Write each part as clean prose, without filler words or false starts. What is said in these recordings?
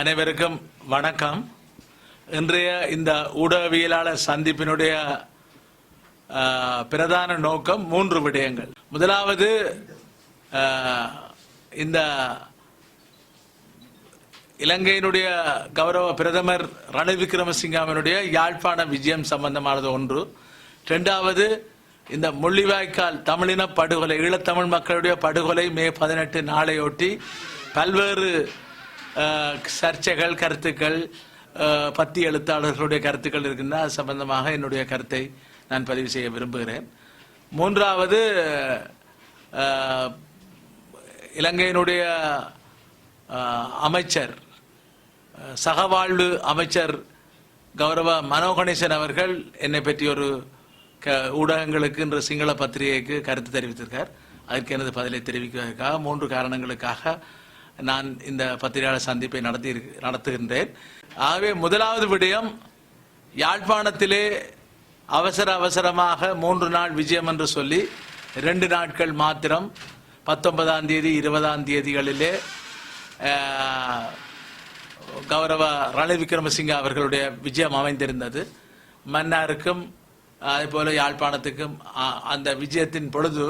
அனைவருக்கும் வணக்கம். இன்றைய இந்த ஊடகவியலாளர் சந்திப்பினுடைய பிரதான நோக்கம் 3 விடயங்கள். முதலாவது, இந்த இலங்கையினுடைய கௌரவ பிரதமர் ரணில் விக்ரமசிங்கவினுடைய யாழ்ப்பாண விஜயம் சம்பந்தமானது ஒன்று. இரண்டாவது, இந்த முள்ளிவாய்க்கால் தமிழின படுகொலை, ஈழத்தமிழ் மக்களுடைய படுகொலை மே 18 நாளையொட்டி பல்வேறு சர்ச்சைகள், கருத்துக்கள், பத்தி எழுத்தாளர்களுடைய கருத்துக்கள் இருக்கின்றன. அது சம்பந்தமாக என்னுடைய கருத்தை நான் பதிவு செய்ய விரும்புகிறேன். மூன்றாவது, இலங்கையினுடைய அமைச்சர், சகவாழ்வு அமைச்சர் கௌரவ மனோ கணேசன் அவர்கள் என்னை பற்றி ஒரு ஊடகங்களுக்கு இன்று சிங்கள பத்திரிகைக்கு கருத்து தெரிவித்திருக்கார். அதற்கு எனது பதிலை தெரிவிப்பதற்காக 3 காரணங்களுக்காக நான் இந்த பத்திரிகையாளர் சந்திப்பை நடத்துகின்றேன். ஆகவே முதலாவது விடயம், யாழ்ப்பாணத்திலே அவசரமாக 3 நாள் விஜயம் என்று சொல்லி 2 நாட்கள் மாத்திரம் 19ஆம் தேதி 20ஆம் தேதிகளிலே கௌரவ ரணில் விக்ரமசிங்க அவர்களுடைய விஜயம் அமைந்திருந்தது. மன்னாருக்கும் அதேபோல யாழ்ப்பாணத்துக்கும் அந்த விஜயத்தின் பொழுது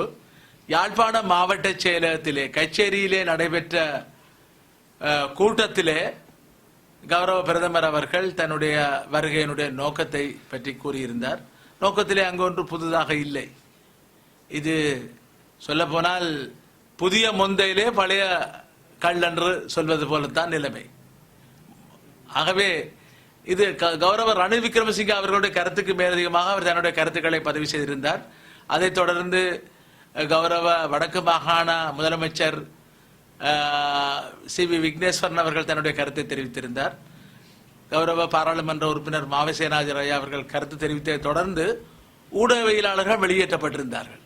யாழ்ப்பாண மாவட்ட செயலகத்திலே கச்சேரியிலே நடைபெற்ற கூட்டத்திலே கௌரவ பிரதமர் அவர்கள் தன்னுடைய வருகையினுடைய நோக்கத்தை பற்றி கூறியிருந்தார். நோக்கத்திலே அங்கு ஒன்று புதிதாக இல்லை. இது சொல்ல போனால் புதிய மொந்தையிலே பழைய கள்ளன்று சொல்வது போலத்தான் நிலைமை. ஆகவே இது கௌரவ ரணில் விக்ரமசிங்க அவர்களுடைய கருத்துக்கு மேலதிகமாக அவர் தன்னுடைய கருத்துக்களை பதிவு செய்திருந்தார். அதைத் தொடர்ந்து கௌரவ வடக்கு மாகாண முதலமைச்சர் சி.வி. விக்னேஸ்வரன் அவர்கள் தன்னுடைய கருத்தை தெரிவித்திருந்தார். கௌரவ பாராளுமன்ற உறுப்பினர் மாவசேனாஜர் ஐயா அவர்கள் கருத்து தெரிவித்ததை தொடர்ந்து ஊடகவியலாளர்கள் வெளியேற்றப்பட்டிருந்தார்கள்.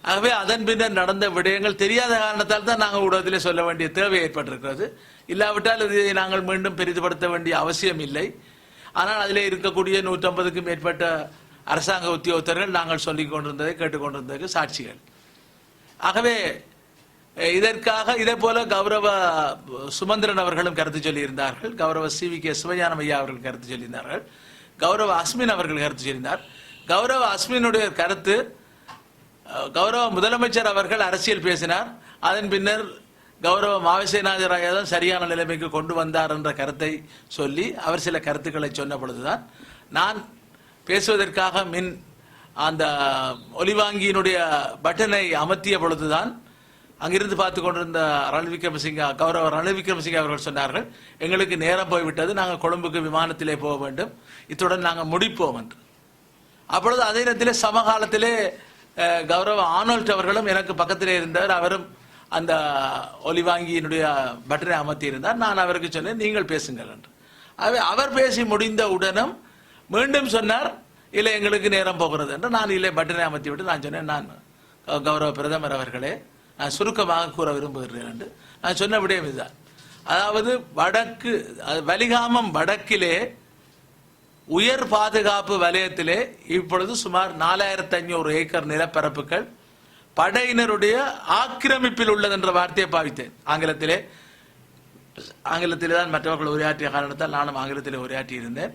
ஆகவே அதன் பின்னர் நடந்த விடயங்கள் தெரியாத காரணத்தால் தான் நாங்கள் ஊடகத்திலே சொல்ல வேண்டிய தேவை ஏற்பட்டிருக்கிறது. இல்லாவிட்டால் இதை நாங்கள் மீண்டும் பெரிதுபடுத்த வேண்டிய அவசியம் இல்லை. ஆனால் அதிலே இருக்கக்கூடிய 150க்கும் மேற்பட்ட அரசாங்க உத்தியோகத்தர்கள் நாங்கள் சொல்லிக் கொண்டிருந்ததை கேட்டுக்கொண்டிருந்ததற்கு சாட்சிகள். ஆகவே இதற்காக இதே போல கௌரவ சுமந்திரன் அவர்களும் கருத்து சொல்லியிருந்தார்கள். கௌரவ சி.வி.கே. சிவஞானம் ஐயா அவர்கள் கருத்து சொல்லியிருந்தார்கள். கௌரவ அஸ்மின் அவர்கள் கருத்து சொல்லியிருந்தார். கௌரவ அஸ்மினுடைய கருத்து, கௌரவ முதலமைச்சர் அவர்கள் அரசியல் பேசினார், அதன் பின்னர் கௌரவ மாவசேனாஜர் ஐயா தான் சரியான நிலைமைக்கு கொண்டு வந்தார் என்ற கருத்தை சொல்லி அவர் சில கருத்துக்களை சொன்ன பொழுதுதான் நான் பேசுவதற்காக அந்த ஒலிவாங்கியினுடைய பட்டனை அமர்த்திய பொழுதுதான் அங்கிருந்து பார்த்து கொண்டிருந்த கௌரவ ரணில் விக்ரமசிங்க அவர்கள் சொன்னார்கள், எங்களுக்கு நேரம் போய்விட்டது, நாங்கள் கொழும்புக்கு விமானத்திலே போக வேண்டும், இத்துடன் நாங்கள் முடிப்போம் என்று. அப்பொழுது அதே நேரத்திலே சமகாலத்திலே கௌரவ ஆனோல்ட் அவர்களும் எனக்கு பக்கத்திலே இருந்தார். அவரும் அந்த ஒலிவாங்கியினுடைய பட்டனை அமர்த்தி இருந்தார். நான் அவருக்கு சொன்னேன், நீங்கள் பேசுங்கள் என்று. அவர் பேசி முடிந்த உடனும் மீண்டும் சொன்னார், இல்லை எங்களுக்கு நேரம் போகிறது என்று. நான் இல்லை பட்டனை அமர்த்தி விட்டு நான் சொன்னேன், நான் கௌரவ பிரதமர் அவர்களே, நான் சுருக்கமாக கூற விரும்புகிறேன் என்று. நான் சொன்ன விடயம் இதுதான். அதாவது வலிகாமம் வடக்கிலே உயர் பாதுகாப்பு வலயத்திலே இப்பொழுது சுமார் 4500 ஏக்கர் நிலப்பரப்புகள் படையினருடைய ஆக்கிரமிப்பில் உள்ளது என்ற வார்த்தையை பாவித்தேன். ஆங்கிலத்திலே தான் மற்றவர்கள் உரையாற்றிய காரணத்தால் நானும் ஆங்கிலத்திலே உரையாற்றி இருந்தேன்.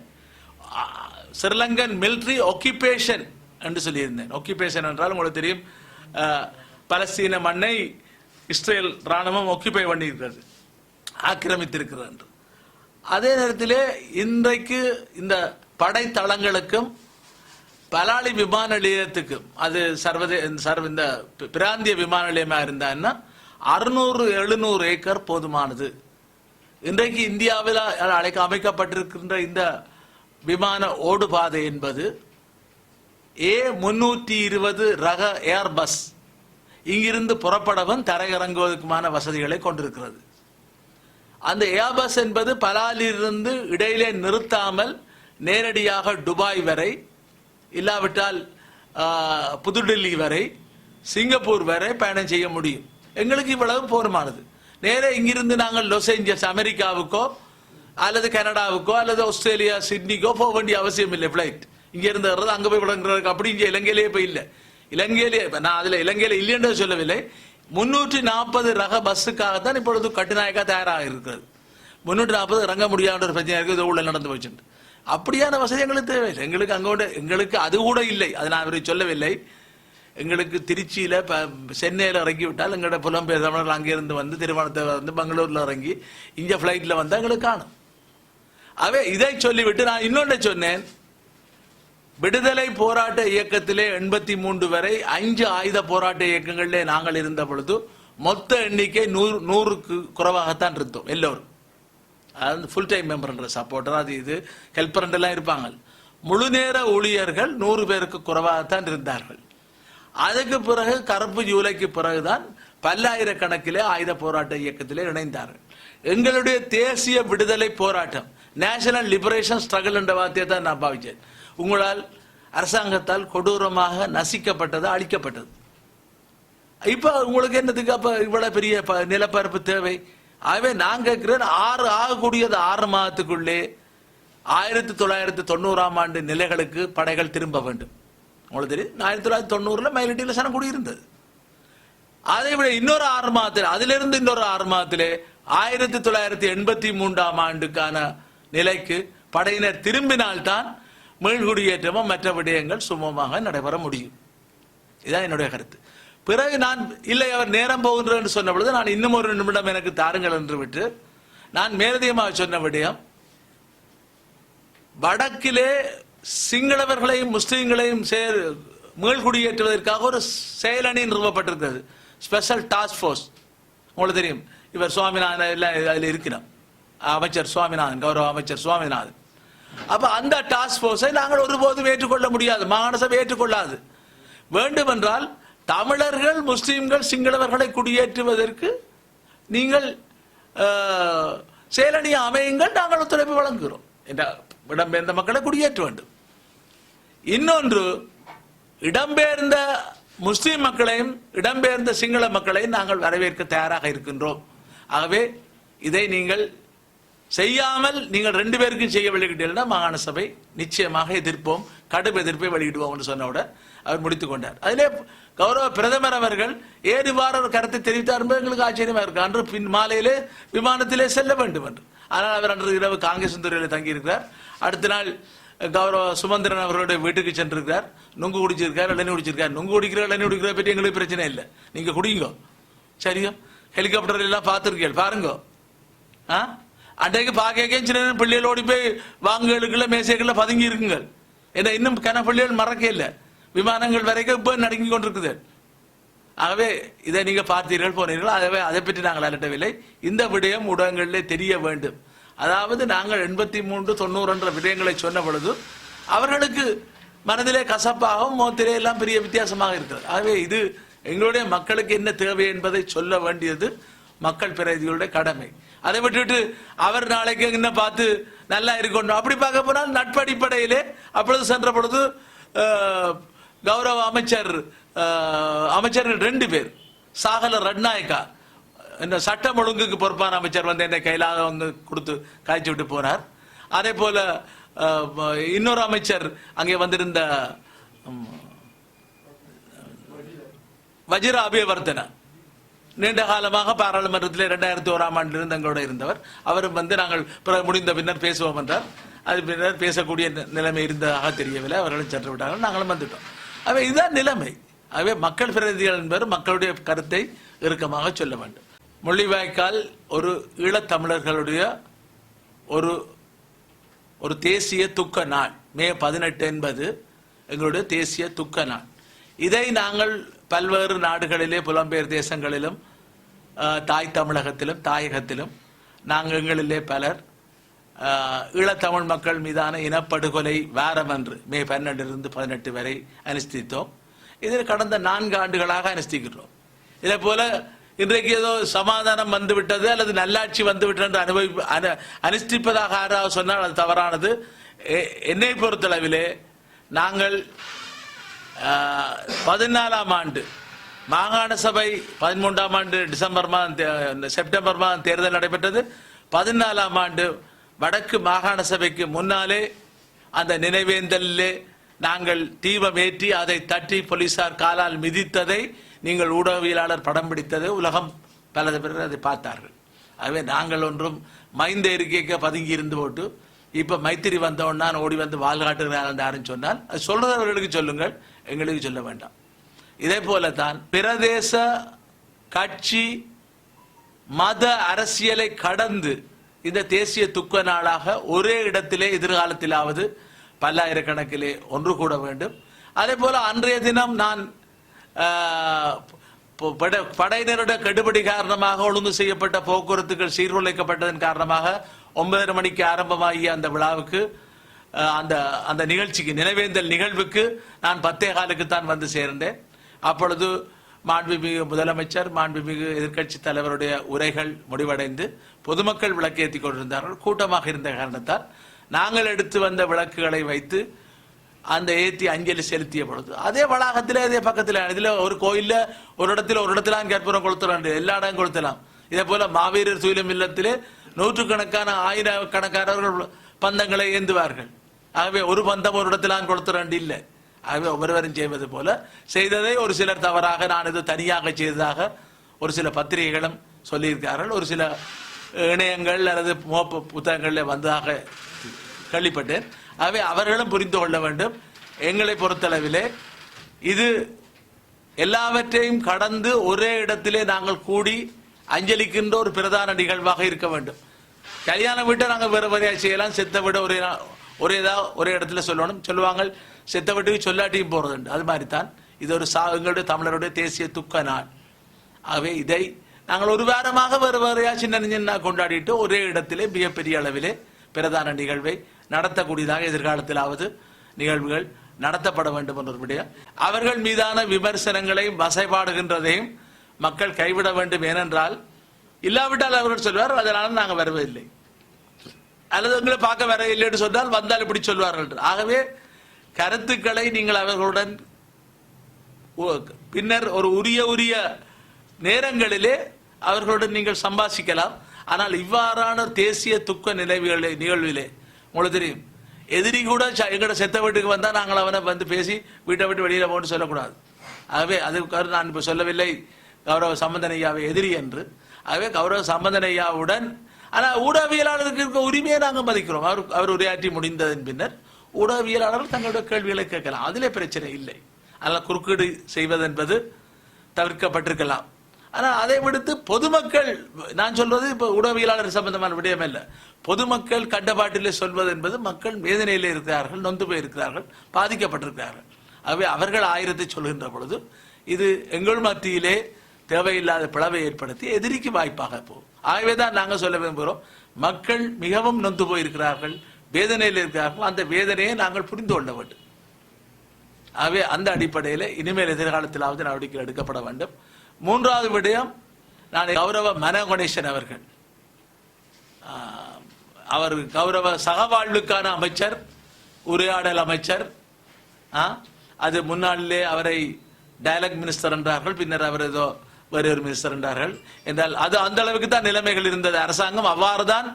ஸ்ரீலங்கன் மிலிட்டரி ஆக்கியூபேஷன் என்று சொல்லியிருந்தேன். ஆக்கியூபேஷன் என்றால் உங்களுக்கு தெரியும், பலஸ்தீன மண்ணை இஸ்ரேல் ராணுவம் ஆக்கியூபை பண்ணியிருக்கிறது, ஆக்கிரமித்திருக்கிறது என்று. அதே நேரத்திலே இன்றைக்கு இந்த படைத்தளங்களுக்கும் பலாலி விமான நிலையத்துக்கும், அது இந்த பிராந்திய விமான நிலையமாக இருந்தான்னா 600-700 ஏக்கர் போதுமானது. இன்றைக்கு இந்தியாவில் அமைக்கப்பட்டிருக்கின்ற இந்த விமான ஓடுபாதை என்பது A320 ரக ஏர்பஸ் இங்கிருந்து புறப்படவும் தரையிறங்குவதற்குமான வசதிகளை கொண்டிருக்கிறது. அந்த ஏர்பஸ் என்பது பலாலிலிருந்து இடையிலே நிறுத்தாமல் நேரடியாக துபாய் வரை, இல்லாவிட்டால் புதுடில்லி வரை, சிங்கப்பூர் வரை பயணம் செய்ய முடியும். எங்களுக்கு இவ்வளவு போதுமானது. நேரே இங்கிருந்து நாங்கள் லாஸ் ஏஞ்சல்ஸ் அமெரிக்காவுக்கோ அல்லது கனடாவுக்கோ அல்லது ஆஸ்திரேலியா சிட்னிக்கோ போக வேண்டிய அவசியம் இல்லை. பிளைட் இங்க இருந்து வர்றது அங்க போய் விளங்குறதுக்கு அப்படி இங்க இலங்கையிலேயே போய் இல்லை. இலங்கையிலே நான் அதுல இலங்கையில இல்லைன்னு சொல்லவில்லை. 340 ரக பஸ்ஸுக்காகத்தான் இப்பொழுது கட்டுநாயக்கா தயாராக இருக்கிறது. 340 இறங்க முடியாத ஒரு பிரச்சனை இருக்குது, உள்ள நடந்து போச்சுட்டு. அப்படியான வசதி எங்களுக்கு தேவையில்லை. எங்களுக்கு அங்கோட எங்களுக்கு அது கூட இல்லை. அதை நான் அவரை சொல்லவில்லை. எங்களுக்கு திருச்சியில் சென்னையில் இறங்கி விட்டால் எங்களோட புலம்பெயர் தமிழர்கள் அங்கேருந்து வந்து திருமணத்தை வந்து பெங்களூரில் இறங்கி இங்கே ஃப்ளைட்டில் வந்தால் எங்களுக்கு காணும். அவே இதை சொல்லிவிட்டு நான் இன்னொன்று சொன்னேன். விடுதலை போராட்ட இயக்கத்திலே 83 வரை 5 ஆயுத போராட்ட இயக்கங்களிலே நாங்கள் இருந்த பொழுது மொத்த எண்ணிக்கை 100க்கு குறைவாகத்தான் இருந்தோம் எல்லோரும். அதாவது ஃபுல் டைம் மெம்பர்ன்ற சப்போர்ட்டர் அது இது ஹெல்ப்பர் எல்லாம் இருப்பாங்க. முழு நேர ஊழியர்கள் 100 பேருக்கு குறைவாகத்தான் இருந்தார்கள். அதுக்கு பிறகு கருப்பு ஜூலைக்கு பிறகுதான் பல்லாயிரக்கணக்கிலே ஆயுத போராட்ட இயக்கத்திலே இணைந்தார்கள். எங்களுடைய தேசிய விடுதலை போராட்டம், நேஷனல் லிபரேஷன் ஸ்ட்ரகிள் என்ற வார்த்தையை தான் நான் பாவிச்சேன். உங்களால் அரசாங்கத்தால் கொடூரமாக நசிக்கப்பட்டது, அழிக்கப்பட்டது. இப்ப உங்களுக்கு என்னதுக்கு அப்ப இவ்வளவு பெரிய நிலப்பரப்பு தேவை? ஆகவே நான் கேட்கிறேன், 6 ஆகக்கூடியது 6 மாதத்துக்குள்ளே 1990ஆம் ஆண்டு நிலைகளுக்கு படைகள் திரும்ப வேண்டும். உங்களுக்கு தெரியும், 1990 மயிலட்டியில் சனக்குடி இருந்தது. அதை விட இன்னொரு 6 மாதத்தில், அதிலிருந்து இன்னொரு 6 மாதத்திலே 1983ஆம் ஆண்டுக்கான நிலைக்கு படையினர் திரும்பினால்தான் மீள்குடியேற்றமும் மற்ற விடயங்கள் சுமமாக நடைபெற முடியும். இதுதான் என்னுடைய கருத்து. பிறகு நான் இல்லை அவர் நேரம் போகின்ற என்று சொன்ன பொழுது நான் இன்னும் ஒரு நிமிடம் எனக்கு தாருங்கள் என்று விட்டு நான் மேலதிகமாக சொன்ன விடயம், வடக்கிலே சிங்களவர்களையும் முஸ்லீம்களையும் மீள்குடியேற்றுவதற்காக ஒரு செயலணி நிறுவப்பட்டிருக்கிறது, ஸ்பெஷல் டாஸ்க் ஃபோர்ஸ். உங்களுக்கு தெரியும், இவர் சுவாமிநாதன் எல்லாம் அதில் இருக்கிறோம், அமைச்சர் சுவாமிநாதன், கௌரவ அமைச்சர் சுவாமிநாதன். அப்ப அந்த டாஸ்க் போர்ஸை நாங்கள் ஒருபோதும் ஏற்றுக்கொள்ள முடியாது, மாகாண சபை ஏற்றுக்கொள்ளாது. வேண்டுமென்றால் தமிழர்கள் முஸ்லீம்கள் சிங்களவர்களை குடியேற்றுவதற்கு நீங்கள் செயலணியை அமையுங்கள், நாங்கள் ஒத்துழைப்பு வழங்குகிறோம். இடம்பெயர்ந்த மக்களை குடியேற்ற வேண்டும். இன்னொன்று, இடம்பெயர்ந்த முஸ்லீம் மக்களையும் இடம்பெயர்ந்த சிங்கள மக்களையும் நாங்கள் வரவேற்க தயாராக இருக்கின்றோம். ஆகவே இதை நீங்கள் செய்யாமல் நீங்கள் 2 பேருக்கும் செய்ய வெளியிட்டீங்கன்னா மாகாண சபை நிச்சயமாக எதிர்ப்போம், கடும் எதிர்ப்பை வெளியிடுவோம் என்று சொன்னவுடன் அவர் முடித்துக் கொண்டார். அதிலே கௌரவ பிரதமர் அவர்கள் ஏறுவார ஒரு கருத்தை தெரிவித்தார் என்பது எங்களுக்கு ஆச்சரியமா இருக்கு. அன்று பின் மாலையிலே விமானத்திலே செல்ல வேண்டும் என்று. ஆனால் அவர் அன்று இரவு காங்கிரஸ் துறையில் தங்கியிருக்கிறார். அடுத்த நாள் கௌரவ சுமந்திரன் அவர்களுடைய வீட்டுக்கு சென்றிருக்கிறார். நுங்கு குடிச்சிருக்கார், இளநீர் குடிச்சிருக்கார். நுங்கு குடிக்கிற இளநீர் குடிக்கிற பற்றி எங்களுக்கு பிரச்சனை இல்லை, நீங்க குடிங்க சரியா. ஹெலிகாப்டர் எல்லாம் பார்த்துருக்கீங்க, பாருங்க. அன்றைக்கு பார்க்க சின்ன பிள்ளைகள் ஓடி போய் வாங்குகளுக்குள்ள மேசைக்குள்ள பதுங்கி இருக்குங்க. ஏன்னா இன்னும் கன பிள்ளைகள் மறக்க இல்லை, விமானங்கள் வரைக்கும் இப்ப நடுங்கி கொண்டிருக்குது. ஆகவே இதை நீங்க பார்த்தீர்கள், போனீர்கள். ஆகவே அதை பற்றி நாங்கள் அலட்டவில்லை. இந்த விடயம் ஊடகங்களிலே தெரிய வேண்டும். அதாவது நாங்கள் 83, 90 என்ற விடயங்களை சொன்ன பொழுது அவர்களுக்கு மனதிலே கசப்பாகவும் முகத்திலே எல்லாம் பெரிய வித்தியாசமாக இருக்கிறது. ஆகவே இது எங்களுடைய மக்களுக்கு என்ன தேவை என்பதை சொல்ல வேண்டியது மக்கள் பிரதிகளுடைய கடமை. அதை விட்டுட்டு அவர் நாளைக்கு என்ன பார்த்து நல்லா இருக்கணும் அப்படி பார்க்க போனால் நட்படிப்படையிலே அப்பொழுது சென்ற பொழுது கௌரவ அமைச்சர்கள் 2 பேர், சாகல ரட்நாயக்கா இந்த சட்டம் ஒழுங்குக்கு பொறுப்பான அமைச்சர் வந்து என்னை கையிலாக வந்து கொடுத்து காய்ச்சி விட்டு போனார். அதே போல இன்னொரு அமைச்சர் அங்கே வந்திருந்த வஜிர அபியவர்த்தன நீண்ட காலமாக பாராளுமன்றத்தில் 2001ஆம் ஆண்டிலிருந்து எங்களோட இருந்தவர். அவரும் வந்து நாங்கள் முடிந்த பின்னர் பேசுவோம் என்றார். அது பின்னர் பேசக்கூடிய நிலைமை இருந்ததாக தெரியவில்லை. அவர்களும் சென்று விட்டார்கள், நாங்களும் வந்துட்டோம். அவை இதுதான் நிலைமை. ஆகவே மக்கள் பிரதிநிதிகள் என்பது மக்களுடைய கருத்தை இறுக்கமாக சொல்ல வேண்டும். முள்ளிவாய்க்கால் ஒரு ஈழத்தமிழர்களுடைய ஒரு தேசிய துக்க நாள். மே 18 என்பது எங்களுடைய தேசிய துக்க நாள். இதை நாங்கள் பல்வேறு நாடுகளிலே புலம்பெயர் தேசங்களிலும் தாய் தமிழகத்திலும் தாயகத்திலும் நாங்கள் எங்களிலே பலர் ஈழத்தமிழ் மக்கள் மீதான இனப்படுகொலை வாரம் என்று மே 12 to 18 வரை அனுஷ்டித்தோம். இதில் கடந்த 4 ஆண்டுகளாக அனுஷ்டிக்கிறோம். இதே போல இன்றைக்கு ஏதோ சமாதானம் வந்துவிட்டது அல்லது நல்லாட்சி வந்துவிட்டது என்று அனுஷ்டிப்பதாக யாராவது சொன்னால் அது தவறானது. என்னை பொறுத்தளவிலே நாங்கள் 14ஆம் ஆண்டு மாகாண சபை 13ஆம் ஆண்டு செப்டம்பர் மாதம் தேர்தல் நடைபெற்றது. 14ஆம் ஆண்டு வடக்கு மாகாண சபைக்கு முன்னாலே அந்த நினைவேந்தலிலே நாங்கள் தீபம் ஏற்றி அதை தட்டி போலீசார் காலால் மிதித்ததை நீங்கள் ஊடகவியலாளர் படம் பிடித்தது உலகம் பல பேர் அதை பார்த்தார்கள். ஆகவே நாங்கள் ஒன்றும் மைந்த இருக்கைக்க பதுங்கி இருந்து போட்டு இப்ப மைத்திரி வந்தவன் நான் ஓடி வந்து வாழ் காட்டுகிறான் யாருன்னு சொன்னால் அது சொல்றவர்களுக்கு சொல்லுங்கள், எங்களுக்கு சொல்ல வேண்டாம். இதே போலதான் பிரதேச கட்சி மத அரசியலை கடந்து இந்த தேசிய துக்க நாளாக ஒரே இடத்திலே எதிர்காலத்திலாவது பல்லாயிரக்கணக்கிலே ஒன்று கூட வேண்டும். அதே போல அன்றைய தினம் நான் படையினருடைய கெடுபிடி காரணமாக ஒழுங்கு செய்யப்பட்ட போக்குவரத்துகள் சீர்குலைக்கப்பட்டதன் காரணமாக 9:30 மணிக்கு ஆரம்பமாகிய அந்த விழாவுக்கு அந்த நிகழ்ச்சிக்கு நினைவேந்தல் நிகழ்வுக்கு நான் 10:15 தான் வந்து சேர்ந்தேன். அப்பொழுது மாண்புமிகு முதலமைச்சர் மாண்புமிகு எதிர்க்கட்சி தலைவருடைய உரைகள் முடிவடைந்து பொதுமக்கள் விளக்கேற்றி கொண்டிருந்தார்கள். கூட்டமாக இருந்த காரணத்தால் நாங்கள் எடுத்து வந்த விளக்குகளை வைத்து அந்த ஏற்றி அஞ்சலி செலுத்திய பொழுது அதே வளாகத்திலே அதே பக்கத்தில் இதுல ஒரு கோயில்ல ஒரு இடத்துல கற்பூரம் கொளுத்தலாம், எல்லா இடம் கொளுத்தலாம். இதே போல மாவீரர் துயிலும் இல்லத்திலே நூற்றுக்கணக்கான ஆயிரக்கணக்கானவர்கள் பந்தங்களை ஏந்துவார்கள். ஆகவே ஒரு பந்தம் ஒரு இடத்திலாம் கொளுத்துறாண்டு இல்லை. ஆகவே ஒவ்வொருவரும் செய்வது போல செய்ததை ஒரு சிலர் தவறாக நான் இது தனியாக செய்ததாக ஒரு சில பத்திரிகைகளும் சொல்லியிருக்கிறார்கள். ஒரு சில இணையங்கள் அல்லது புத்தகங்களில் வந்ததாக கேள்விப்பட்டேன். ஆகவே அவர்களும் புரிந்து கொள்ள வேண்டும். எங்களை பொறுத்தளவிலே இது எல்லாவற்றையும் கடந்து ஒரே இடத்திலே நாங்கள் கூடி அஞ்சலிக்கின்ற ஒரு பிரதான நிகழ்வாக இருக்க வேண்டும். கல்யாண வீட்டை நாங்கள் வேறு வரையா செய்யலாம், செத்த விட ஒரே இடத்துல சொல்லணும். சொல்லுவாங்க செத்த வீட்டுக்கு சொல்லாட்டியும் போறதுண்டு. அது மாதிரி தான் இது ஒரு எங்களுடைய தமிழருடைய தேசிய துக்க நாள். ஆகவே இதை நாங்கள் ஒரு வாரமாக வேறு வேறையா சின்ன கொண்டாடிட்டு ஒரே இடத்திலே மிகப்பெரிய அளவிலே பிரதான நிகழ்வை நடத்தக்கூடியதாக எதிர்காலத்திலாவது நிகழ்வுகள் நடத்தப்பட வேண்டும் என்ற விடயம். அவர்கள் மீதான விமர்சனங்களை வசைபாடுகின்றதையும் மக்கள் கைவிட வேண்டும். ஏனென்றால் இல்லாவிட்டால் அவர்கள் சொல்வார் அதனால நாங்கள் வருவதில்லை, அல்லது உங்களை பார்க்க வர இல்லைன்னு சொன்னால் வந்தால் இப்படி சொல்வார்கள். ஆகவே கருத்துக்களை நீங்கள் அவர்களுடன் பின்னர் ஒரு உரிய நேரங்களிலே அவர்களுடன் நீங்கள் சம்பாஷிக்கலாம். ஆனால் இவ்வாறான தேசிய துக்க நிகழ்விலே உங்களுக்கு தெரியும், எதிரி கூட எங்கட செத்த வீட்டுக்கு வந்தா நாங்கள் அவனை வந்து பேசி வீட்டை விட்டு வெளியில போன்னு சொல்லக்கூடாது. ஆகவே அதுக்கு நான் இப்ப சொல்லவில்லை கௌரவ சம்பந்தன் ஐயாவை எதிரி என்று. ஆகவே கௌரவ சம்பந்தன் ஐயாவுடன் ஆனால் ஊடகவியலாளருக்கு இருக்க உரிமையை நாங்கள் மதிக்கிறோம். அவர் உரையாற்றி முடிந்ததன் பின்னர் ஊடகவியலாளர்கள் தங்களுடைய கேள்விகளை கேட்கலாம், அதிலே பிரச்சனை இல்லை. அதனால் குறுக்கீடு செய்வது என்பது தவிர்க்கப்பட்டிருக்கலாம். ஆனால் அதை விடுத்து பொதுமக்கள், நான் சொல்வது இப்ப ஊடகவியலாளர் சம்பந்தமான விடயம் அல்ல, பொதுமக்கள் கண்டபாட்டிலே சொல்வது என்பது மக்கள் வேதனையிலே இருக்கிறார்கள், நொந்து போயிருக்கிறார்கள், பாதிக்கப்பட்டிருக்கிறார்கள். ஆகவே அவர்கள் ஆயிரத்தை சொல்கின்ற பொழுது இது எங்கள் மத்தியிலே தேவையில்லாத பிளவை ஏற்படுத்தி எதிரிக்கு வாய்ப்பாக போகும். ஆகவேதான் நாங்கள் சொல்ல விரும்புகிறோம், மக்கள் மிகவும் நொந்து போயிருக்கிறார்கள், வேதனையில் இருக்கிறார்கள். அந்த வேதனையை நாங்கள் புரிந்து கொள்ள வேண்டும். ஆகவே அந்த அடிப்படையில் இனிமேல் எதிர்காலத்திலாவது நடவடிக்கை எடுக்கப்பட வேண்டும். மூன்றாவது விடயம், நான் கௌரவ மனோகணேசன் அவர்கள், அவர் கௌரவ சகவாழ்வுக்கான அமைச்சர், உரையாடல் அமைச்சர். அது முன்னாளிலே அவரை டயலாக் மினிஸ்டர் என்றார்கள், பின்னர் அவர் ஏதோ வேறு ஒரு மினிஸ்டர் என்றார்கள். என்றால் அது அந்த அளவுக்கு தான் நிலைமைகள் இருந்தது. அரசாங்கம் அவ்வாறு தான்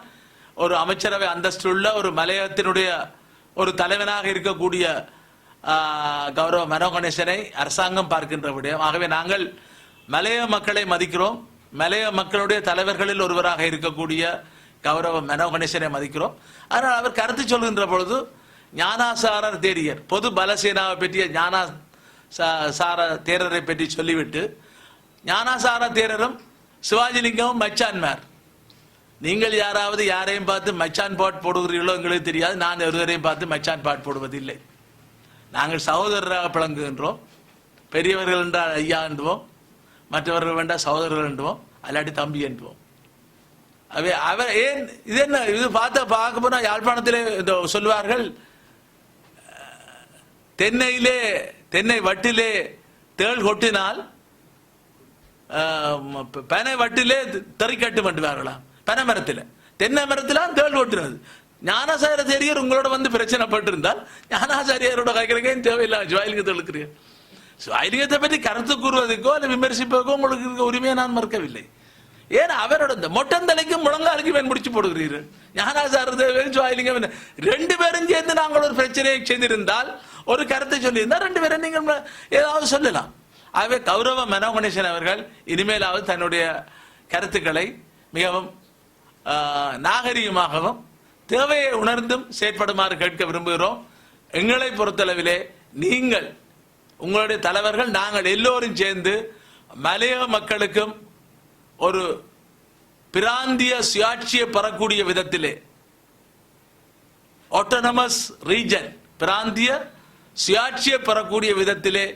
ஒரு அமைச்சரவை அந்தஸ்துள்ள ஒரு மலையத்தினுடைய ஒரு தலைவனாக இருக்கக்கூடிய கௌரவ மனோகணேசனை அரசாங்கம் பார்க்கின்ற விடயம். ஆகவே நாங்கள் மலைய மக்களை மதிக்கிறோம், மலைய மக்களுடைய தலைவர்களில் ஒருவராக இருக்கக்கூடிய கௌரவ மனோகணேசனை மதிக்கிறோம். ஆனால் அவர் கருத்து சொல்கின்ற பொழுது ஞானாசாரர் தேரியர், பொது பலசேனாவை பற்றிய ஞானாசார தேரரை பற்றி சொல்லிவிட்டு ஞானாசார தேரரும் சிவாஜிலிங்கமும் மச்சான்மார், நீங்கள் யாராவது யாரையும் பார்த்து மச்சான் பாட் போடுகிறீர்களோ எங்களுக்கு தெரியாது, நான் ஒருவரையும் பார்த்து மச்சான் பாட் போடுவதில்லை. நாங்கள் சகோதரராக பழங்குகின்றோம். பெரியவர்கள் என்றால் ஐயா என்றுவோம், மற்றவர்கள் வேண்டாம் சகோதரர்கள் என்றுவோம், அல்லாட்டி தம்பி என்றுவோம். அவர் ஏன் இது என்ன இது பார்க்க போனா யாழ்ப்பாணத்திலே சொல்லுவார்கள், தென்னை வட்டிலே தேள் கொட்டினால் பனை வட்டிலே தெறிக்கட்டு பண்ணுவார்களாம். பனை மரத்தில், தென்னை மரத்தில் தேள் கொட்டுறது. ஞானாசாரிய தேரியர் உங்களோட வந்து பிரச்சனை பட்டிருந்தால் ஞானாசாரியரோட கைக்கிறேன் தேவையில்லை, ஜுவாயிலிங்கத்தை எழுக்கிறேன். ஜுவாயிலிங்கத்தை பற்றி கருத்து கூறுவதற்கோ அல்ல விமர்சிப்பதற்கோ உங்களுக்கு இருக்க உரிமையை நான் மறுக்கவில்லை. ஏன்னா அவரோட இந்த மொட்டந்தலைக்கும் முழங்காலுக்கு வேன் முடிச்சு போடுகிறீர்கள். ஞானாசார ஜுவாயிலிங்கம் ரெண்டு பேரும் சேர்ந்து நாங்கள் ஒரு பிரச்சனையை செய்திருந்தால், ஒரு கருத்தை சொல்லியிருந்தால் ரெண்டு பேரும் நீங்கள் ஏதாவது சொல்லலாம். ஆகவே கௌரவ மனோகணேசன் அவர்கள் இனிமேலாவது தன்னுடைய கருத்துக்களை மிகவும் நாகரிகமாகவும் தேவையை உணர்ந்தும் செயற்படுமாறு கேட்க விரும்புகிறோம். எங்களை பொறுத்தளவிலே நீங்கள் உங்களுடைய தலைவர்கள் நாங்கள் எல்லோரும் சேர்ந்து மலையக மக்களுக்கும் ஒரு பிராந்திய சுயாட்சியை பெறக்கூடிய விதத்திலே ஆட்டோனமஸ் ரீஜன் பிராந்திய சுயாட்சியை பெறக்கூடிய விதத்திலே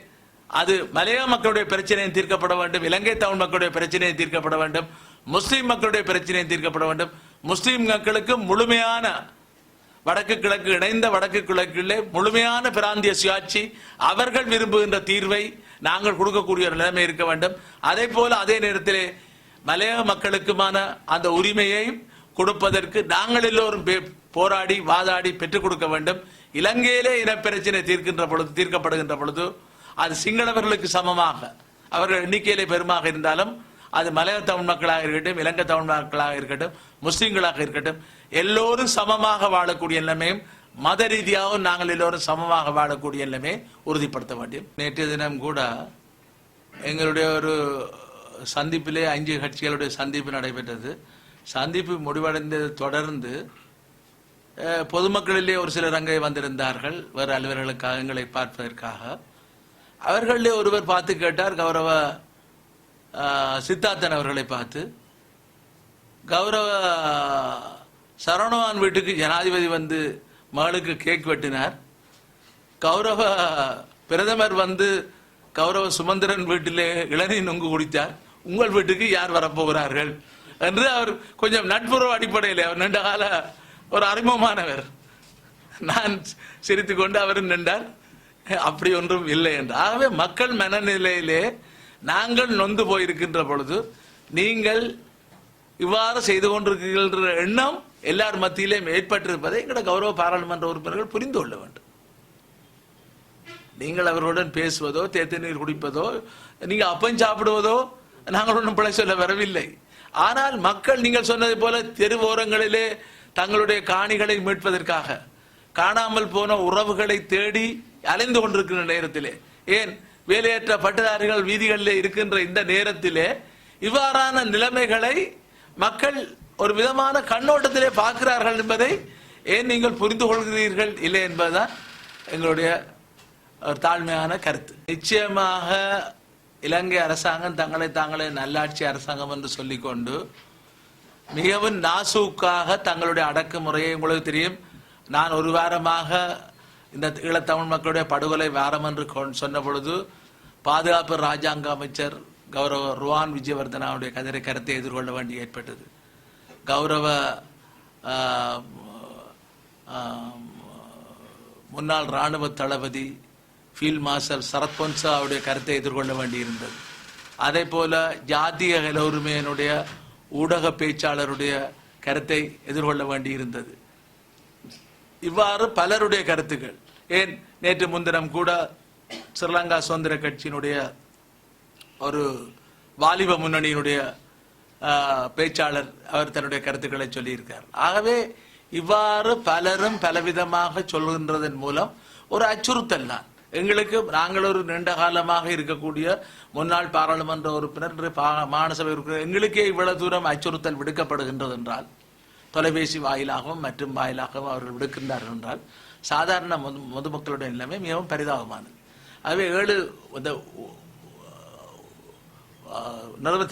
அது மலையக மக்களுடைய பிரச்சனையை தீர்க்கப்பட வேண்டும், இலங்கை தமிழ் மக்களுடைய பிரச்சனையை தீர்க்கப்பட வேண்டும், முஸ்லிம் மக்களுடைய பிரச்சனையை தீர்க்கப்பட வேண்டும். முஸ்லிம் மக்களுக்கு முழுமையான வடக்கு கிழக்கு இணைந்த வடக்கு கிழக்கிலே முழுமையான பிராந்திய சுயாட்சி அவர்கள் விரும்புகின்ற தீர்வை நாங்கள் கொடுக்கக்கூடிய ஒரு நிலைமை இருக்க வேண்டும். அதே போல அதே நேரத்திலே மலையக மக்களுக்குமான அந்த உரிமையை கொடுப்பதற்கு நாங்கள் எல்லோரும் போராடி வாதாடி பெற்றுக் கொடுக்க வேண்டும். இலங்கையிலே இனப்பிரச்சனை தீர்க்கப்படுகின்ற பொழுது அது சிங்களவர்களுக்கு சமமாக அவர்கள் எண்ணிக்கையிலே பெருமாக இருந்தாலும் அது மலையக தமிழ் மக்களாக இருக்கட்டும், இலங்கை தமிழ் மக்களாக இருக்கட்டும், முஸ்லிம்களாக இருக்கட்டும், எல்லோரும் சமமாக வாழக்கூடிய நிலைமையும் மத ரீதியாகவும் நாங்கள் எல்லோரும் சமமாக வாழக்கூடிய நிலைமையை உறுதிப்படுத்த வேண்டும். நேற்றைய தினம் கூட எங்களுடைய ஒரு சந்திப்பிலே 5 கட்சிகளுடைய சந்திப்பு நடைபெற்றது. சந்திப்பு முடிவடைந்ததை தொடர்ந்து பொதுமக்களிலே ஒரு சிலர் அங்கே வந்திருந்தார்கள் வேறு அலுவலர்களுக்காக எங்களை பார்ப்பதற்காக. அவர்களிலே ஒருவர் பார்த்து கேட்டார், கௌரவ சித்தார்த்தன் அவர்களை பார்த்து, கௌரவ சரவணவான் வீட்டுக்கு ஜனாதிபதி வந்து மகளுக்கு கேக் வெட்டினார், கௌரவ பிரதமர் வந்து கௌரவ சுமந்திரன் வீட்டிலே இளநீர் நொங்கு குடித்தார், உங்கள் வீட்டுக்கு யார் வரப்போகிறார்கள் என்று அவர் கொஞ்சம் நட்புறவு அடிப்படையில் அவர் நீண்ட கால ஒரு அறிமுகமானவர். நான் சிரித்துக் கொண்டு அவரும் நின்றார், அப்படி ஒன்றும் இல்லை என்று. ஆகவே மக்கள் மனநிலையிலே நாங்கள் நொந்து போயிருக்கின்ற பொழுது நீங்கள் இவ்வாறு செய்து கொண்டிருக்கின்ற எண்ணம் எல்லார் மத்தியிலும் ஏற்பட்டிருப்பதை எங்களோட கௌரவ பாராளுமன்ற உறுப்பினர்கள் புரிந்து கொள்ள வேண்டும். நீங்கள் அவர்களுடன் பேசுவதோ தேநீர் குடிப்பதோ நீங்க அப்பம் சாப்பிடுவதோ நாங்கள் ஒன்றும் பிழை சொல்ல வரவில்லை. ஆனால் மக்கள் நீங்கள் சொன்னது போல தெருவோரங்களிலே தங்களுடைய காணிகளை மீட்பதற்காக காணாமல் போன உறவுகளை தேடி அலைந்து கொண்டிருக்கின்ற நேரத்திலே, ஏன் வேலையற்ற பட்டதாரிகள் வீதிகளிலே இருக்கின்ற இந்த நேரத்திலே இவ்வாறான நிலைமைகளை மக்கள் ஒரு விதமான கண்ணோட்டத்திலே பார்க்கிறார்கள் என்பதை ஏன் நீங்கள் புரிந்து கொள்கிறீர்கள் இல்லை என்பதுதான் எங்களுடைய ஒரு தாழ்மையான கருத்து. நிச்சயமாக இலங்கை அரசாங்கம் தங்களை தாங்களே நல்லாட்சி அரசாங்கம் என்று சொல்லிக்கொண்டு மிகவும் நாசூக்காக தங்களுடைய அடக்குமுறையை, உங்களுக்கு தெரியும், நான் ஒரு வாரமாக இந்த ஈழத்தமிழ் மக்களுடைய படுகொலை வாரம் என்று சொன்ன பொழுது பாதுகாப்பு ராஜாங்க அமைச்சர் கௌரவ ருவான் விஜயவர்தனாவுடைய கருத்தை எதிர்கொள்ள வேண்டி ஏற்பட்டது. கௌரவ முன்னாள் இராணுவ தளபதி ஃபீல்ட் மார்ஷல் சரத் பொன்சா அவருடைய கருத்தை எதிர்கொள்ள வேண்டியிருந்தது. அதே போல ஜாதிய உரிமையினுடைய ஊடக பேச்சாளருடைய கருத்தை எதிர்கொள்ள வேண்டியிருந்தது. இவ்வாறு பலருடைய கருத்துக்கள், ஏன் நேற்று முன்தினம் கூட ஸ்ரீலங்கா சுதந்திர கட்சியினுடைய ஒரு வாலிப முன்னணியினுடைய பேச்சாளர் அவர் தன்னுடைய கருத்துக்களை சொல்லியிருக்கார். ஆகவே இவ்வாறு பலரும் பலவிதமாக சொல்கின்றதன் மூலம் ஒரு அச்சுறுத்தல் தான் எங்களுக்கு. நாங்கள் ஒரு நீண்ட காலமாக இருக்கக்கூடிய முன்னாள் பாராளுமன்ற உறுப்பினர், மாநசபை உறுப்பினர், எங்களுக்கே இவ்வளவு தூரம் அச்சுறுத்தல் விடுக்கப்படுகின்றது என்றால், தொலைபேசி வாயிலாகவும் மற்றும் வாயிலாகவும் அவர்கள் விடுக்கின்றார்கள் என்றால், சாதாரண பொதுமக்களுடைய நிலைமை மிகவும் பரிதாபமானது. ஆகவே 7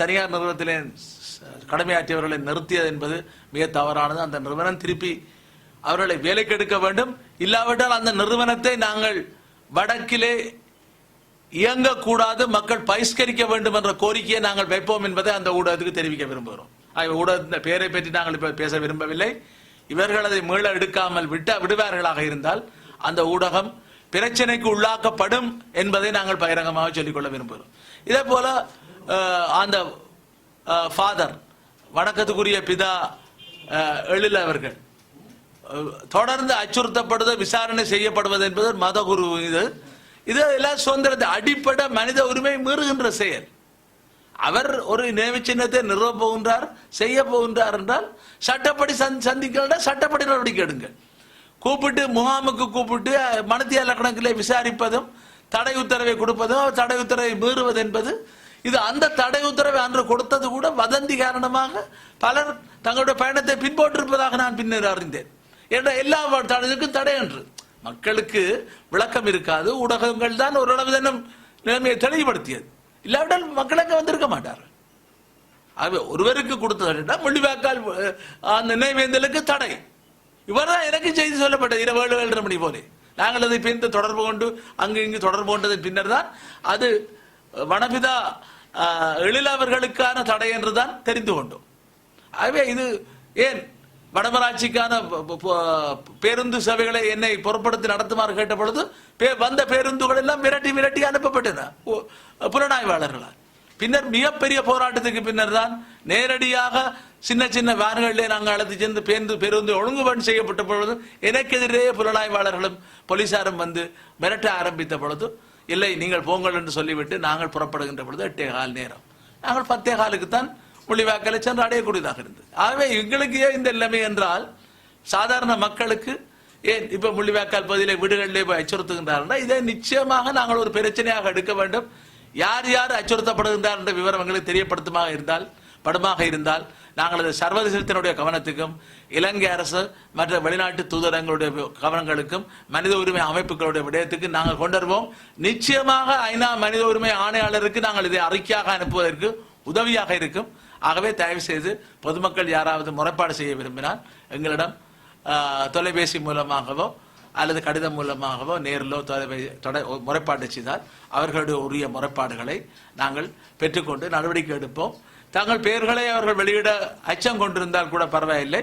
தனியார் நிறுவனத்திலே கடமையாற்றியவர்களை நிறுத்தியது என்பது மிக தவறானது. அந்த நிறுவனம் திருப்பி அவர்களை வேலைக்கு எடுக்க வேண்டும். இல்லாவிட்டால் அந்த நிறுவனத்தை நாங்கள் வடக்கிலே இயங்கக்கூடாது, மக்கள் பகிஷ்கரிக்க வேண்டும் என்ற கோரிக்கையை நாங்கள் வைப்போம் என்பதை அந்த ஊடகத்துக்கு தெரிவிக்க விரும்புகிறோம். ஊடகத்தின் பெயரை பற்றி நாங்கள் இப்ப பேச விரும்பவில்லை. இவர்கள் அதை மீள எடுக்காமல் விடுவார்களாக இருந்தால் அந்த ஊடகம் பிரச்சனைக்கு உள்ளாக்கப்படும் என்பதை நாங்கள் பகிரங்கமாக சொல்லிக்கொள்ள விரும்புகிறோம். இதே போல அந்த ஃபாதர், வணக்கத்துக்குரிய பிதா எழில் அவர்கள் தொடர்ந்து அச்சுறுத்தப்படுவது, விசாரணை செய்யப்படுவது என்பது மதகுரு. இது எல்லாம் சுதந்திரத்தை அடிப்படை மனித உரிமை மீறுகின்ற செயல். அவர் ஒரு நினைவு சின்னத்தை நிறுவ போகின்றார், செய்ய போகின்றார் என்றால் சட்டப்படி சந்திக்க சட்டப்படி நடவடிக்கை எடுங்கள். கூப்பிட்டு முகாமுக்கு கூப்பிட்டு மனத்தியால கணக்கிலே விசாரிப்பதும் தடை உத்தரவை கொடுப்பதும் தடை உத்தரவை மீறுவது என்பது இது அந்த தடை உத்தரவை அன்று கொடுத்தது கூட வதந்தி காரணமாக பலர் தங்களுடைய பயணத்தை பின்பற்றிருப்பதாக நான் பின்னர் அறிந்தேன். என்ற எல்லா தடைக்கும் தடை என்று மக்களுக்கு விளக்கம் இருக்காது. ஊடகங்கள் தான் ஓரளவு தினம் நிலைமையை தெளிவுபடுத்தியது. இல்லாவிட்டால் மக்களுக்கு வந்திருக்க மாட்டார். ஒருவருக்கு கொடுத்தது முள்ளிவாய்க்கால் அந்த நினைவேந்தலுக்கு தடை. இவர்தான் எனக்கு செய்தி சொல்லப்பட்டது 7:30 மணி போலே. நாங்கள் அதை பின் தொடர்பு கொண்டு அங்கு இங்கு தொடர்பு கொண்டதன் பின்னர் தான் அது வனபிதா எழில் அவர்களுக்கான தடை என்றுதான் தெரிந்து கொண்டோம். ஆகவே இது ஏன் வடமராட்சிக்கான பேருந்து சேவைகளை என்னை பொருட்படுத்தி நடத்துமாறு கேட்ட பொழுது வந்த பேருந்துகள் எல்லாம் மிரட்டி அனுப்பப்பட்டன புலனாய்வாளர்களால். பின்னர் மிகப்பெரிய போராட்டத்துக்கு பின்னர் தான் நேரடியாக சின்ன வேன்களிலே நாங்கள் அழைத்து சென்று பேருந்து ஒழுங்குபாடு செய்யப்பட்ட பொழுது எனக்கு எதிரே புலனாய்வாளர்களும் போலீசாரும் வந்து மிரட்ட ஆரம்பித்த பொழுது இல்லை நீங்கள் போங்கள் என்று சொல்லிவிட்டு நாங்கள் புறப்படுகின்ற பொழுது 8:15 நேரம் நாங்கள் 10:15 தான் முள்ளிவாய்க்காலை சென்று அடையக்கூடியதாக இருந்தது. ஆகவே எங்களுக்கு ஏன் இந்த நிலைமை என்றால் சாதாரண மக்களுக்கு ஏன் இப்ப முள்ளிவாய்க்கால் பகுதியிலே வீடுகளிலே போய் அச்சுறுத்துகின்றார்கள். இதை நிச்சயமாக நாங்கள் ஒரு பிரச்சனையாக எடுக்க வேண்டும். யார் அச்சுறுத்தப்படுகின்றார் என்ற விவரம் எங்களுக்கு தெரியப்படுமாக இருந்தால் நாங்கள் அதை சர்வதேசத்தினுடைய கவனத்துக்கும் இலங்கை அரசு மற்ற வெளிநாட்டு தூதரங்களுடைய கவனங்களுக்கும் மனித உரிமை அமைப்புகளுடைய விடயத்துக்கு நாங்கள் கொண்டுவருவோம். நிச்சயமாக ஐநா மனித உரிமை ஆணையாளருக்கு நாங்கள் இதை அறிக்கையாக அனுப்புவதற்கு உதவியாக இருக்கும். ஆகவே தயவு செய்து பொதுமக்கள் யாராவது முறைப்பாடு செய்ய விரும்பினால் எங்களிடம் தொலைபேசி மூலமாகவோ அல்லது கடிதம் மூலமாகவோ நேரிலோ முறைப்பாடு செய்தால் அவர்களுடைய உரிய முறைப்பாடுகளை நாங்கள் பெற்றுக்கொண்டு நடவடிக்கை எடுப்போம். தங்கள் பெயர்களை அவர்கள் வெளியிட அச்சம் கொண்டிருந்தால் கூட பரவாயில்லை,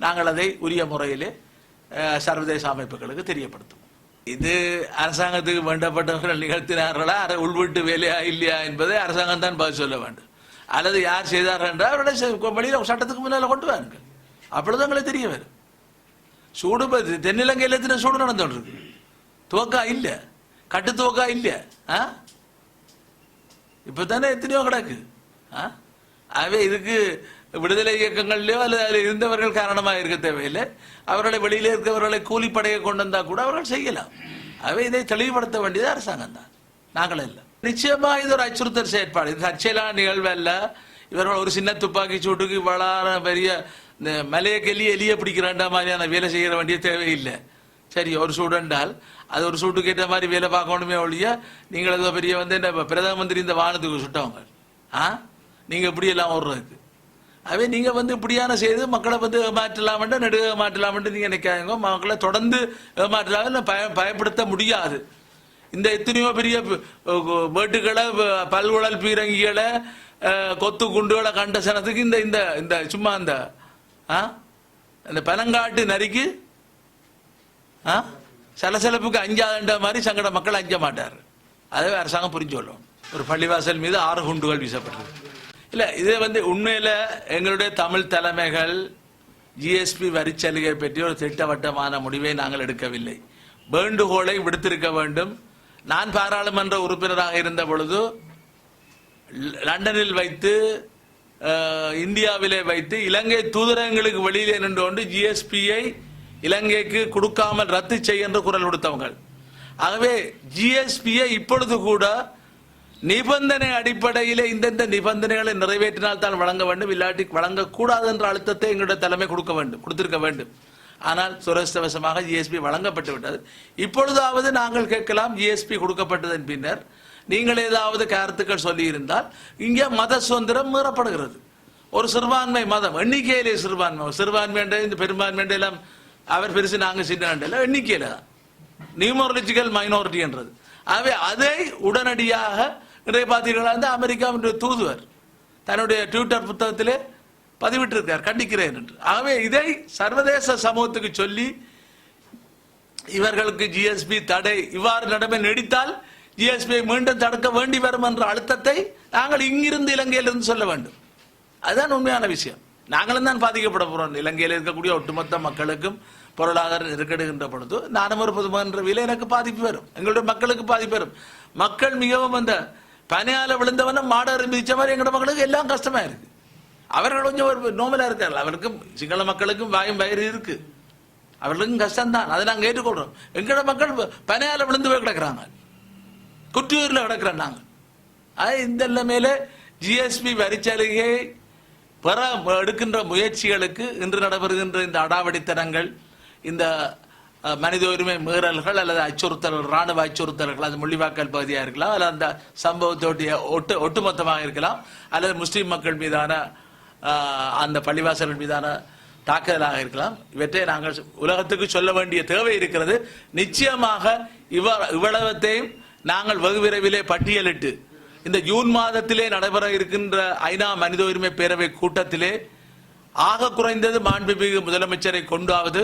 நாங்கள் அதை உரிய முறையிலே சர்வதேச அமைப்புகளுக்கு தெரியப்படுத்துவோம். இது அரசாங்கத்துக்கு வேண்டப்பட்டவர்கள் நிகழ்த்தினார்களா உள்வீட்டு வேலையா இல்லையா என்பதை அரசாங்கம் தான் பதில் சொல்ல வேண்டும். அல்லது யார் செய்தார்கள் என்றால் அவருடைய வெளியில சட்டத்துக்கு முன்னால் கொண்டு வாங்க, அப்பொழுது எங்களுக்கு தெரிய வரும். சூடு தென்னிலங்கையில் எத்தனை சூடு நடந்துருக்கு, துவக்கா இல்ல, கட்டு துவக்கா இல்ல, இப்பதானே எத்தனையோ கிடக்கு. ஆகவே இதுக்கு விடுதலை இயக்கங்கள்லயோ அல்லது அதில் இருந்தவர்கள் காரணமாக இருக்க தேவையில்லை. அவர்களை வெளியில இருக்கவர்களை கூலிப்படையை கொண்டு வந்தா கூட அவர்கள் செய்யலாம். ஆகவே இதை தெளிவுபடுத்த வேண்டியது அரசாங்கம் தான், நாங்கள் இல்லை. நிச்சயமா இது ஒரு அச்சுறுத்தல் செயற்பாடு. இது தற்செயலான நிகழ்வு அல்ல. இவர்கள் ஒரு சின்ன துப்பாக்கி சூட்டுக்கு வளார பெரிய இந்த மலையை எலிய பிடிக்கிறாண்டா மாதிரியான வேலை செய்ய வேண்டிய தேவையில்லை. சரி, ஒரு சூடு என்றால் அது ஒரு சூட்டுக்கு ஏற்ற மாதிரி வேலை பார்க்கணுமே ஒழிய நீங்கள் ஏதோ பெரிய வந்து இந்த பிரதம மந்திரி இந்த வானத்துக்கு சுட்டவங்க நீங்க இப்படி எல்லாம் ஓடுறதுக்கு. அவே நீங்க வந்து இப்படியான செய்து மக்களை வந்து ஏமாற்றலாம் நெடுக ஏமாற்றலாம் நீங்க நினைக்காங்க. மக்களை தொடர்ந்து ஏமாற்றலாம் பயப்படுத்த முடியாது. இந்த எத்தனையோ பெரிய வேட்டுக்களை பல்குழல் பீரங்கிகளை கொத்து குண்டுகளை கண்ட சனத்துக்கு இந்த இந்த இந்த சும்மா இந்த பனங்காட்டு நரிக்கு சலசலப்புக்கு அஞ்சாத மாதிரி சங்கட மக்கள் அஞ்ச மாட்டார். அதே அரசாங்கம் புரிஞ்சு கொள்ளும். ஒரு பள்ளிவாசல் மீது 6 குண்டுகள் வீசப்பட்டது. இல்ல இது வந்து உண்மையில எங்களுடைய தமிழ் தலைமைகள் ஜிஎஸ்பி வரிச்சலுகை பற்றி ஒரு திட்டவட்டமான முடிவை நாங்கள் எடுக்கவில்லை. வேண்டுகோளை விடுத்திருக்க வேண்டும். நான் பாராளுமன்ற உறுப்பினராக இருந்த பொழுது லண்டனில் வைத்து இந்தியாவிலே வைத்து இலங்கை தூதரகங்களுக்கு வெளியிலே நின்று கொண்டு ஜிஎஸ்பியை இலங்கைக்கு கொடுக்காமல் ரத்து செய்ய என்று குரல் கொடுத்தவர்கள். ஆகவே ஜிஎஸ்பியை இப்பொழுது கூட நிபந்தனை அடிப்படையிலே இந்த நிபந்தனைகளை நிறைவேற்றினால் தான் வழங்க வேண்டும், இல்லாட்டி வழங்கக்கூடாது என்ற அழுத்தத்தை எங்களுடைய தலைமை கொடுத்திருக்க வேண்டும். ஆனால் துரதிர்ஷ்டவசமாக ஜிஎஸ்பி வழங்கப்பட்டு விட்டது. இப்பொழுதாவது நாங்கள் கேட்கலாம், ஜிஎஸ்பி கொடுக்கப்பட்டதன் பின்னர் நீங்கள் ஏதாவது கருத்துக்கள் சொல்லி இருந்தால் இங்கே மத சுதந்திரம் மீறப்படுகிறது. ஒரு சிறுபான்மை மதம் எண்ணிக்கையிலே சிறுபான்மை இந்த பெரும்பான்மை எல்லாம் அவர் பெருசு நாங்கள் சின்ன எண்ணிக்கையில தான் நியூமராலஜிக்கல் மைனாரிட்டி என்றது. ஆகவே அதை உடனடியாக இன்றைய பார்த்தீர்களா அமெரிக்காவுடைய தூதுவர் தன்னுடைய ட்விட்டர் புத்தகத்திலே பதிவிட்டிருக்கார், கண்டிக்கிறேன் என்று. ஆகவே இதை சர்வதேச சமூகத்துக்கு சொல்லி இவர்களுக்கு ஜிஎஸ்பி தடை இவ்வாறு நடைமுறை நீடித்தால் ஜிஎஸ்பி மீண்டும் தடுக்க வேண்டி வரும் என்ற அழுத்தத்தை நாங்கள் இங்கிருந்து இலங்கையிலிருந்து சொல்ல வேண்டும். அதுதான் உண்மையான விஷயம். நாங்களும் தான் பாதிக்கப்பட போறோம். இலங்கையில் இருக்கக்கூடிய ஒட்டுமொத்த மக்களுக்கும் பொருளாதார நெருக்கடுகின்ற பொழுது நானும் ஒரு பொதுமகன் என்ற விலை எனக்கு பாதிப்பு வரும், எங்களுடைய மக்களுக்கு பாதிப்பு வரும். மக்கள் மிகவும் அந்த பனியால விழுந்தவன மாடு மிதிச்ச மாதிரி எங்களோட மக்களுக்கு எல்லாம் கஷ்டமா இருக்கு. அவர்கள் கொஞ்சம் ஒரு நோமலா இருக்காரு. அவருக்கும் சிங்கள மக்களுக்கும் வாயும் வயிறு இருக்கு, அவர்களுக்கும் கஷ்டம்தான், அதை நாங்கள் ஏற்றுக்கொள்றோம். எங்களோட மக்கள் பனையால விழுந்து போய் கிடக்குறாங்க, குற்றியூர்ல கிடக்குறோம் நாங்கள். இந்த நிலைமையில ஜிஎஸ்பி வரிச்சலுகையை பெற எடுக்கின்ற முயற்சிகளுக்கு இன்று நடைபெறுகின்ற இந்த அடாவடித்தனங்கள், இந்த மனித உரிமை மீறல்கள் அல்லது அச்சுறுத்தல்கள், ராணுவ அச்சுறுத்தல்கள், அது முள்ளிவாக்கல் பகுதியாக இருக்கலாம், அல்லது அந்த சம்பவத்தோடைய ஒட்டுமொத்தமாக இருக்கலாம், அல்லது முஸ்லீம் மக்கள் மீதான அந்த பள்ளிவாசல்கள் மீதான தாக்குதலாக இருக்கலாம். இவற்றை நாங்கள் உலகத்துக்கு சொல்ல வேண்டிய தேவை இருக்கிறது. நிச்சயமாக இவ்வளவத்தையும் நாங்கள் வெகு விரைவிலே பட்டியலிட்டு இந்த ஜூன் மாதத்திலே நடைபெற இருக்கின்ற ஐநா மனித உரிமை பேரவை கூட்டத்திலே ஆக குறைந்தது மாண்புமிகு முதலமைச்சரை கொண்டாவது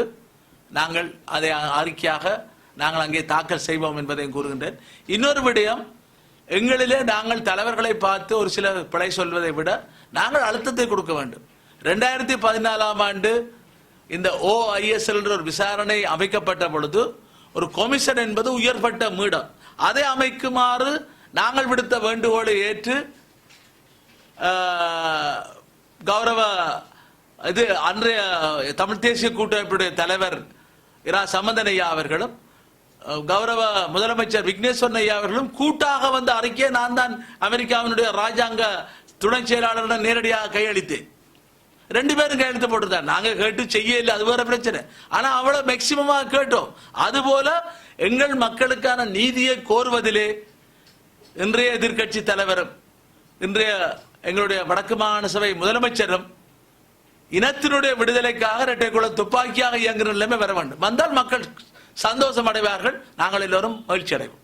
நாங்கள் அதை அறிக்கையாக நாங்கள் அங்கே தாக்கல் செய்வோம் என்பதையும் கூறுகின்றேன். இன்னொரு விடயம், எங்களிலே நாங்கள் தலைவர்களை பார்த்து ஒரு சில பிழை சொல்வதை விட நாங்கள் அழுத்தத்தை கொடுக்க வேண்டும். 2014ஆம் ஆண்டு இந்த OISL என்ற ஒரு விசாரணை அமைக்கப்பட்ட பொழுது ஒரு கொமிஷன் என்பது உயர்பட்ட மீடம், அதை அமைக்குமாறு நாங்கள் விடுத்த வேண்டுகோளை ஏற்று கௌரவ இது அன்றைய தமிழ் தேசிய கூட்டமைப்புடைய தலைவர் இரா சம்பந்தன் ஐயா அவர்களும் கௌரவ முதலமைச்சர் விக்னேஸ்வரன் ஐயா அவர்களும் கூட்டாக வந்த அறிக்கையை நான் தான் அமெரிக்காவினுடைய ராஜாங்க துணை செயலாளரிடம் நேரடியாக கையளித்தேன். 2 பேரும் கையெழுத்து போட்டுதான். நாங்க கேட்டு செய்ய இல்லை, அது வேற பிரச்சனை. ஆனா அவ்வளவு மேக்சிமமாக கேட்டோம். அதுபோல எங்கள் மக்களுக்கான நீதியை கோருவதிலே இன்றைய எதிர்கட்சி தலைவரும் இன்றைய எங்களுடைய வடக்கு மாகாண சபை முதலமைச்சரும் இனத்தினுடைய விடுதலைக்காக இரட்டைக்குழல் துப்பாக்கியாக இயங்குகிற நிலைமை வர வேண்டும். வந்தால் மக்கள் சந்தோஷம் அடைவார்கள், நாங்கள் எல்லோரும் மகிழ்ச்சி அடைவோம்.